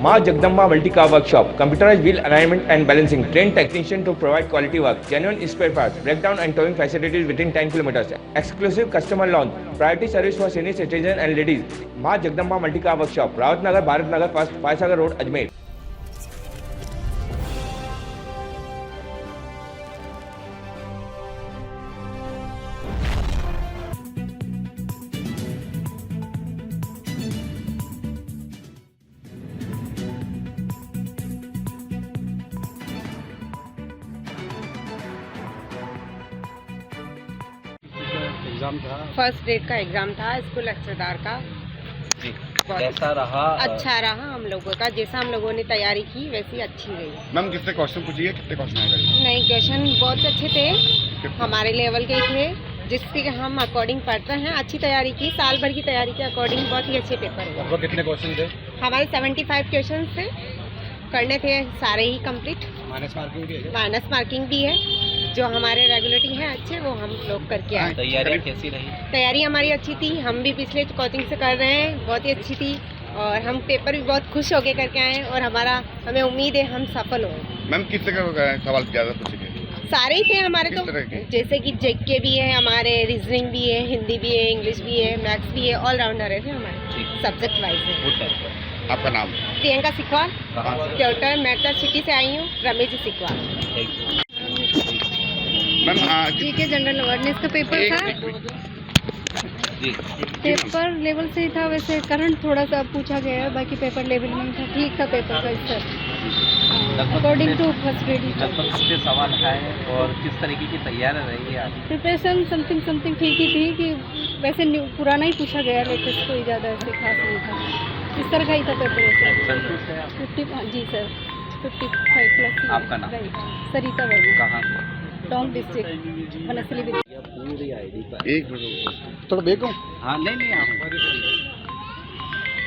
Ma Jagdamba Multi-Car Workshop, computerized wheel alignment and balancing, trained technician to provide quality work, genuine spare parts, breakdown and towing facilities within 10 kilometers, exclusive customer lounge, priority service for senior citizens and ladies. Ma Jagdamba Multi-Car Workshop, Rawat Nagar, Bharat Nagar, First, Faisagar Road, Ajmer. Exam था, first date का exam था school अक्षरधार का। कैसा रहा? अच्छा रहा हम लोगों का, जैसा हम लोगों ने तैयारी की वैसी अच्छी गई। मैम कितने क्वेश्चन पूछिए, कितने क्वेश्चन आए? नहीं, क्वेश्चन बहुत अच्छे थे, हमारे लेवल के थे, जिसके हम अकॉर्डिंग पढ़ते हैं। अच्छी तैयारी की, साल भर की तैयारी के अकॉर्डिंग बहुत ही अच्छे पेपर हुए। आपको कितने क्वेश्चन थे? हमारे 75 क्वेश्चन थे, करने थे सारे ही कंप्लीट। माइनस मार्किंग भी है? माइनस मार्किंग भी है, जो हमारे रेगुलेटिंग है अच्छे, वो हम लोग करके आए। तैयारी कैसी रही? तैयारी हमारी अच्छी थी, हम भी पिछले कोचिंग से कर रहे हैं, बहुत ही अच्छी थी और हम पेपर भी बहुत खुश होके करके आए और हमें उम्मीद है हम सफल हों। मैम किस तरह का सवाल ज़्यादा पूछे गए? सारे ही थे हमारे, तो जैसे कि जेके भी है हमारे, रीजनिंग भी है, हिंदी भी है, इंग्लिश भी है, मैथ्स भी है, ऑलराउंडर है हमारे, सब्जेक्ट वाइज है। आपका नाम? प्रियंका सिकवाल, ट्यूटर, मैं तो सिटी से आई हूँ, Ramesh Sikwal. Ma'am GK general awareness का पेपर था, पेपर लेवल से ही था, वैसे करंट थोड़ा सा पूछा गया है, बाकी पेपर लेवल में था, ठीक था पेपर का sir, according to first grade. लगभग कितने सवाल आए और किस तरीके की तैयारी रही है? प्रिपरेशन समथिंग ठीक ही थी, कि वैसे पुराना ही पूछा गया, लेटेस्ट कोई ज़्यादा ऐसे खास नहीं था, इस तरह का ही था पेपर वैसे। संतुष्ट है आप? 50, जी सर, 55 प्लस। आपका नाम? सरिता वर्मा, कहाँ से? टोंक डिस्ट्रिक्ट, बनसली विद्या। पूरी आईडी का एक मिनट थोड़ा बेको। हाँ, नहीं आप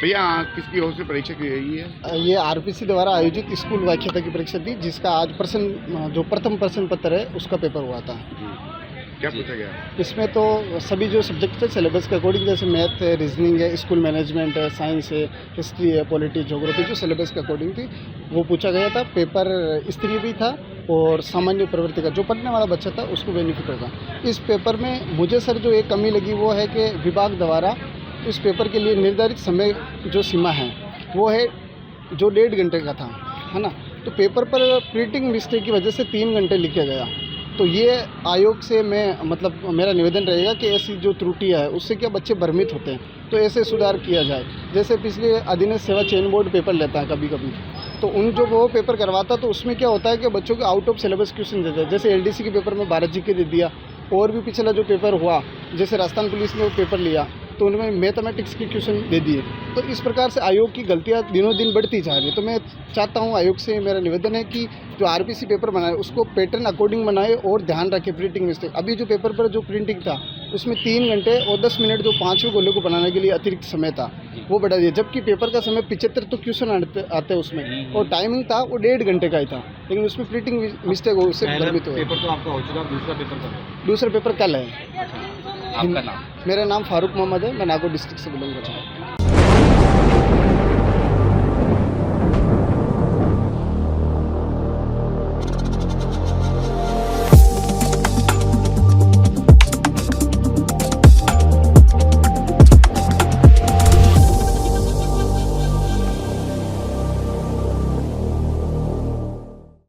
भैया किसकी ओर से परीक्षा की गई है? ये आरपीसी द्वारा आयोजित स्कूल वाख्यता की परीक्षा थी, जिसका आज जो प्रथम प्रश्न पत्र है उसका पेपर हुआ था। क्या पूछा गया इसमें? तो सभी जो सब्जेक्ट थे सिलेबस के अकॉर्डिंग, जैसे मैथ है, रीजनिंग है, स्कूल मैनेजमेंट है, साइंस है, हिस्ट्री है, पॉलिटी, ज्योग्राफी, जो सिलेबस के अकॉर्डिंग थी वो पूछा गया था। पेपर स्त्री भी था और सामान्य प्रवृत्ति का, जो पढ़ने वाला बच्चा था उसको बेनिफिट होगा। इस पेपर में मुझे सर जो एक कमी लगी वो है कि विभाग द्वारा इस पेपर के लिए निर्धारित समय जो सीमा है वो है जो 1.5 घंटे का था, है ना। तो पेपर पर प्रिंटिंग मिस्टेक की वजह से 3 घंटे लिखा गया। तो ये आयोग से मेरा निवेदन रहेगा कि ऐसी जो त्रुटियां है उससे क्या बच्चे भ्रमित होते हैं, तो ऐसे सुधार किया जाए। जैसे पिछले अधीनस्थ सेवा चयन बोर्ड पेपर लेता है कभी कभी, तो जो वो पेपर करवाता तो उसमें क्या होता है कि बच्चों को आउट ऑफ सिलेबस क्वेश्चन देते हैं। जैसे एलडीसी के पेपर में 12 जीके दे दिया, और भी पिछला जो पेपर हुआ, जैसे राजस्थान पुलिस ने वो पेपर लिया तो उनमें मैथमेटिक्स के क्वेश्चन दे दिए। तो इस प्रकार से आयोग की गलतियां दिनों दिन बढ़ती जा रही है। तो मैं चाहता हूं, आयोग से मेरा निवेदन है कि जो आरपीसी पेपर बनाए उसको पैटर्न अकॉर्डिंग बनाए और ध्यान रखे प्रिंटिंग मिस्टेक। अभी जो पेपर पर जो प्रिंटिंग था उसमें 3 घंटे और 10 मिनट जो 5वें गोले को बनाने के लिए अतिरिक्त समय था वो बढ़ा दिया, जबकि पेपर का समय 75 तो क्वेश्चन आते उसमें, और टाइमिंग था वो 1.5 घंटे का ही था, लेकिन उसमें प्रिंटिंग मिस्टेक हो, उससे भ्रमित हुए। पेपर तो आपका हो चुका, दूसरा पेपर कब है? दूसरा पेपर कल है। आपका नाम? मेरा नाम फारूक मोहम्मद है, मैं नागौर डिस्ट्रिक्ट से बिलोंग करता हूँ।